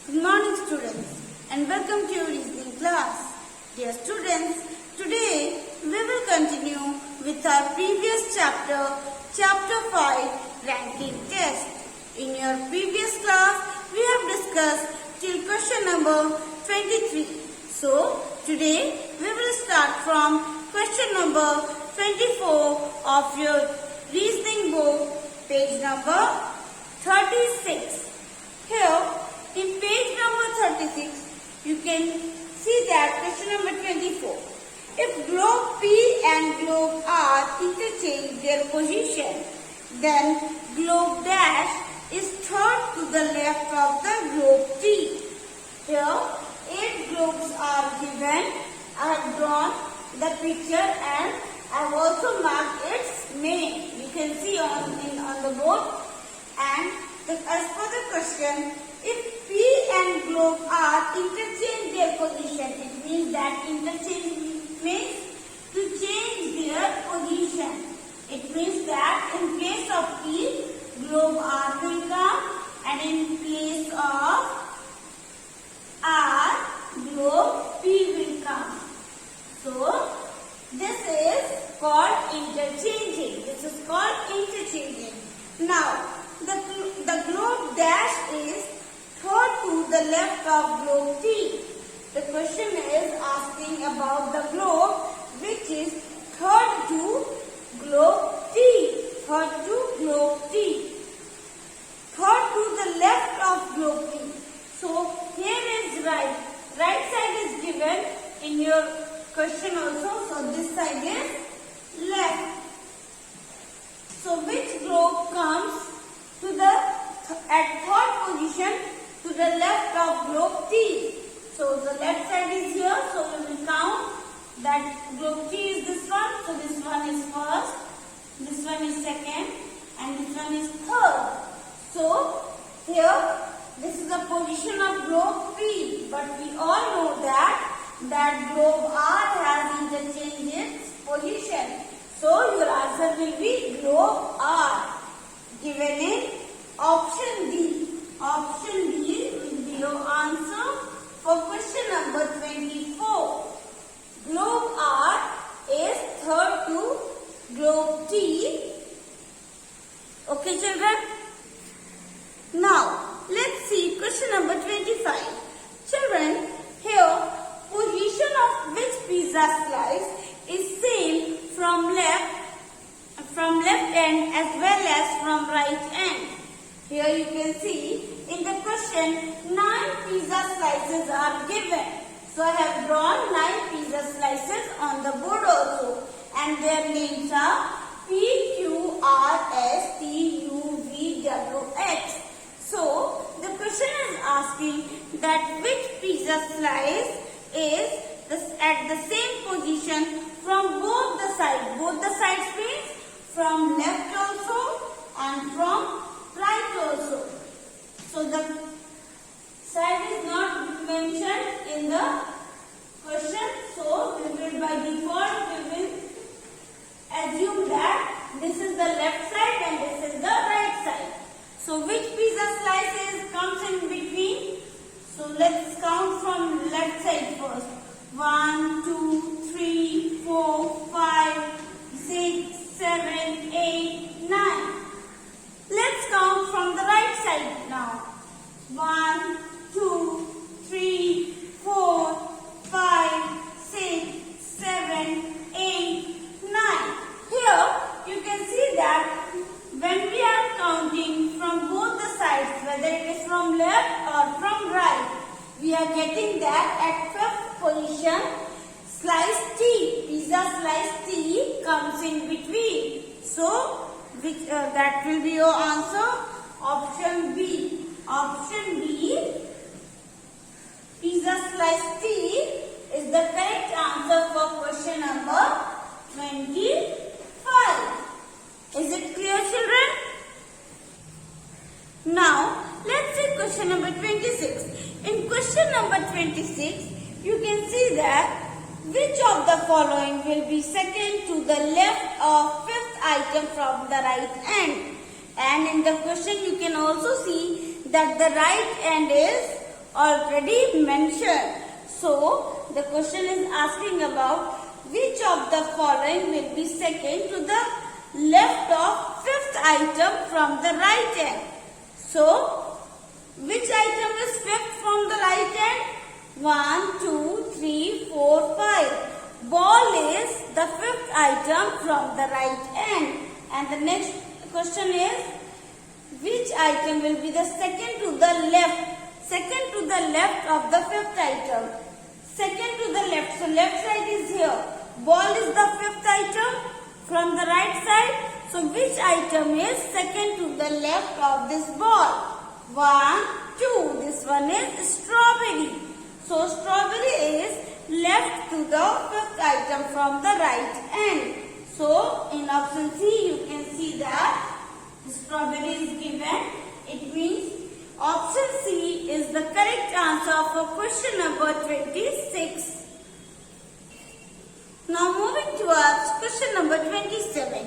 Good morning students and welcome to your reasoning class. Dear students, today we will continue with our previous chapter, chapter 5, ranking test. In your previous class, we have discussed till question number 23. So, today we will start from question number 24 of your reasoning book, page number 36. Here, in page number 36, you can see that question number 24. If globe P and globe R interchange their position, then globe dash is third to the left of the globe T. Here, 8 globes are given. I have drawn the picture and I have also marked its name. You can see on the board. And as per the question, if P and globe R interchange their position, it means that interchange means to change their position. It means that in place of P, globe R will come, and in place of R, globe P will come. So, this is called interchanging. This is called interchanging. Now, the globe dash is third to the left of globe T. The question is asking about the globe which is third to globe T. Third to globe T. Third to the left of globe T. So here is right. Right side is given in your question also. So this side is left. So which globe comes to the at third position to the left of globe T? So the left side is here. So we will count that globe T is this one. So this one is first, this one is second, and this one is third. So here this is the position of globe P. But we all know that globe R has interchanged its position. So your answer will be globe R. Given in option D. Option D will be your answer for question number 24. Globe R is third to globe T. Okay, children? Now, let's see question number 25. Children, here, position of which pizza slice is same from left end as well as from right end. Here you can see in the question 9 pizza slices are given. So I have drawn 9 pizza slices on the board also, and their names are P, Q, R, S, T, U, V, W, X. So the question is asking that which pizza slice is at the same position from both the sides. Both the sides means from left also and from right also. So the side is not mentioned in the question. So we will by default assume that this is the left side and this is the right side. So which pizza slices comes in between? So let's count from left side first. 1, 2, 3, 4, 5, 6, 7, 8, 9. Let's count from the right side now. 1, 2, 3, 4, 5, 6, 7, 8, 9. Here you can see that when we are counting from both the sides, whether it is from left or from right, we are getting that at fifth position, slice T, pizza slice T comes in between. So, that will be your answer, option B. Option B, pizza slice T is the correct answer for question number 25. Is it clear, children? Now, let's see question number 26. In question number 26, you can see that which of the following will be second to the left of fifth item from the right end. And in the question you can also see that the right end is already mentioned. So, the question is asking about which of the following will be second to the left of fifth item from the right hand. So, which item is fifth from the right hand? 1, 2, 3, 4, 5. Ball is the fifth item from the right hand. And the next question is, which item will be the second to the left? Second to the left of the fifth item. Second to the left. So left side is here. Ball is the fifth item from the right side. So which item is second to the left of this ball? 1, 2. This one is strawberry. So strawberry is left to the fifth item from the right end. So in option C you can see that strawberry is given. It means option C is the correct answer for question number 26. Now moving towards question number 27.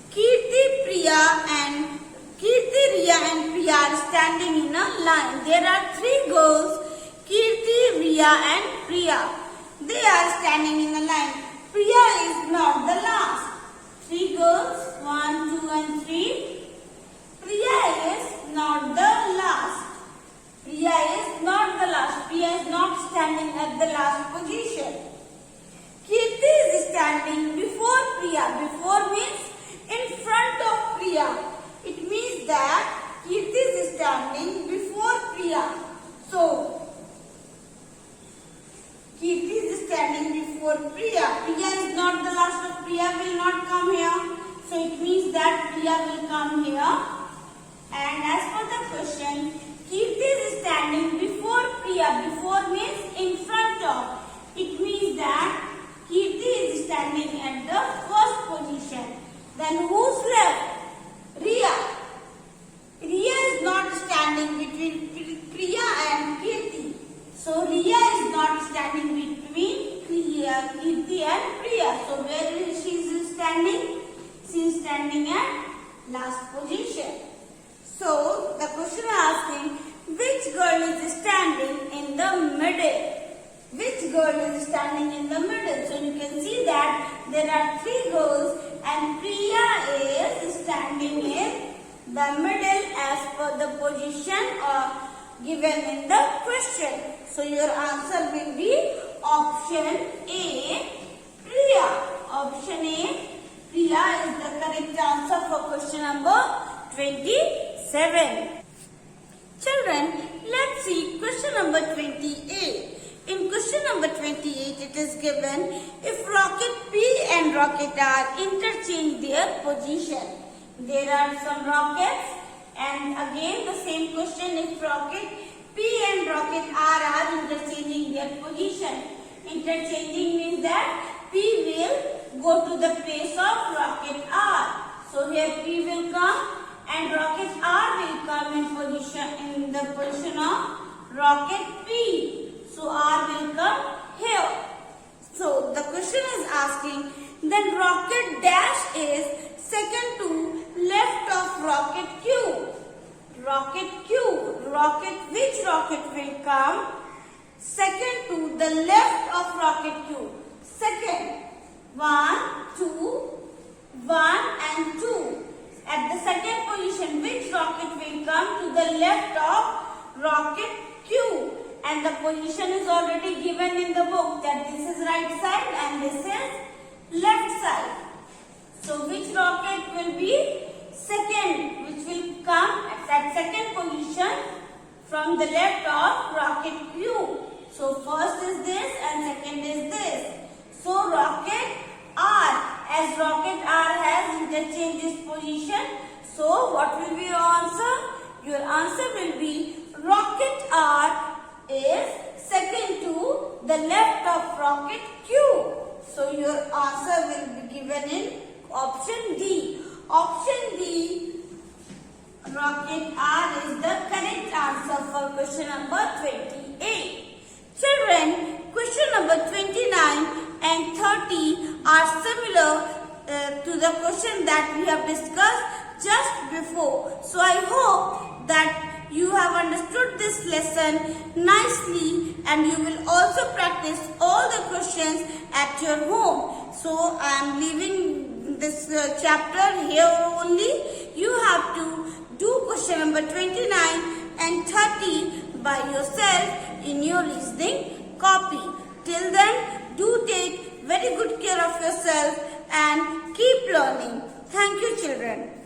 Kirti, Riya and Priya are standing in a line. There are three girls, Kirti, Riya and Priya. They are standing in a line. Priya is not the last. Three girls, 1, 2 and 3. Priya is not the last. Priya is not the last. Priya is not standing at the last position. Kirti is standing before Priya. Before means in front of Priya. It means that Kirti is standing before Priya. So, Kirti is standing before Priya. Priya is not the last, but Priya will not come here. So, it means that Priya will come here. And as for the question, Kirti is standing before Priya. Before means in front of. It means that Kirti is standing at the first position. Then who's left? Riya. Riya is not standing between Priya and Kirti. So Riya is not standing between Kirti and Priya. So where is she standing? She is standing at last position. So the question asking, which girl is standing in the middle? Which girl is standing in the middle? So you can see that there are three girls and Priya is standing in the middle as per the position given in the question. So your answer will be option A, Priya. Option A, Priya is the correct answer for question number 27. Children, let's see question number 28. In question number 28, it is given, if rocket P and rocket R interchange their position. There are some rockets, and again the same question, if rocket P and rocket R are interchanging their position. Interchanging means that P will go to the place of rocket R. So here P will come and rocket R will come in the position of rocket P. So R will come here. So the question is asking, then rocket dash is second to left of rocket Q. Rocket Q. Which rocket will come second to the left of rocket Q? Second. 1, 2, 1 and 2. At the second position, which rocket will come to the left of rocket Q? And the position is already given in the book that this is right side and this is left side. So which rocket will be second, which will come at second position from the left of rocket Q? So first is this and second is this. So rocket R, as rocket R has interchanged its position, so what will be your answer? Your answer will be rocket R is second to the left of rocket Q. So your answer will be given in option D. Option D, rocket R is the correct answer for question number 28. Children, question number 29 and 30 are similar to the question that we have discussed just before. So I hope that you have understood this lesson lesson nicely and you will also practice all the questions at your home. So I am leaving this chapter here only. You have to do question number 29 and 30 by yourself in your listening copy. Till then, do take very good care of yourself and keep learning. Thank you, children.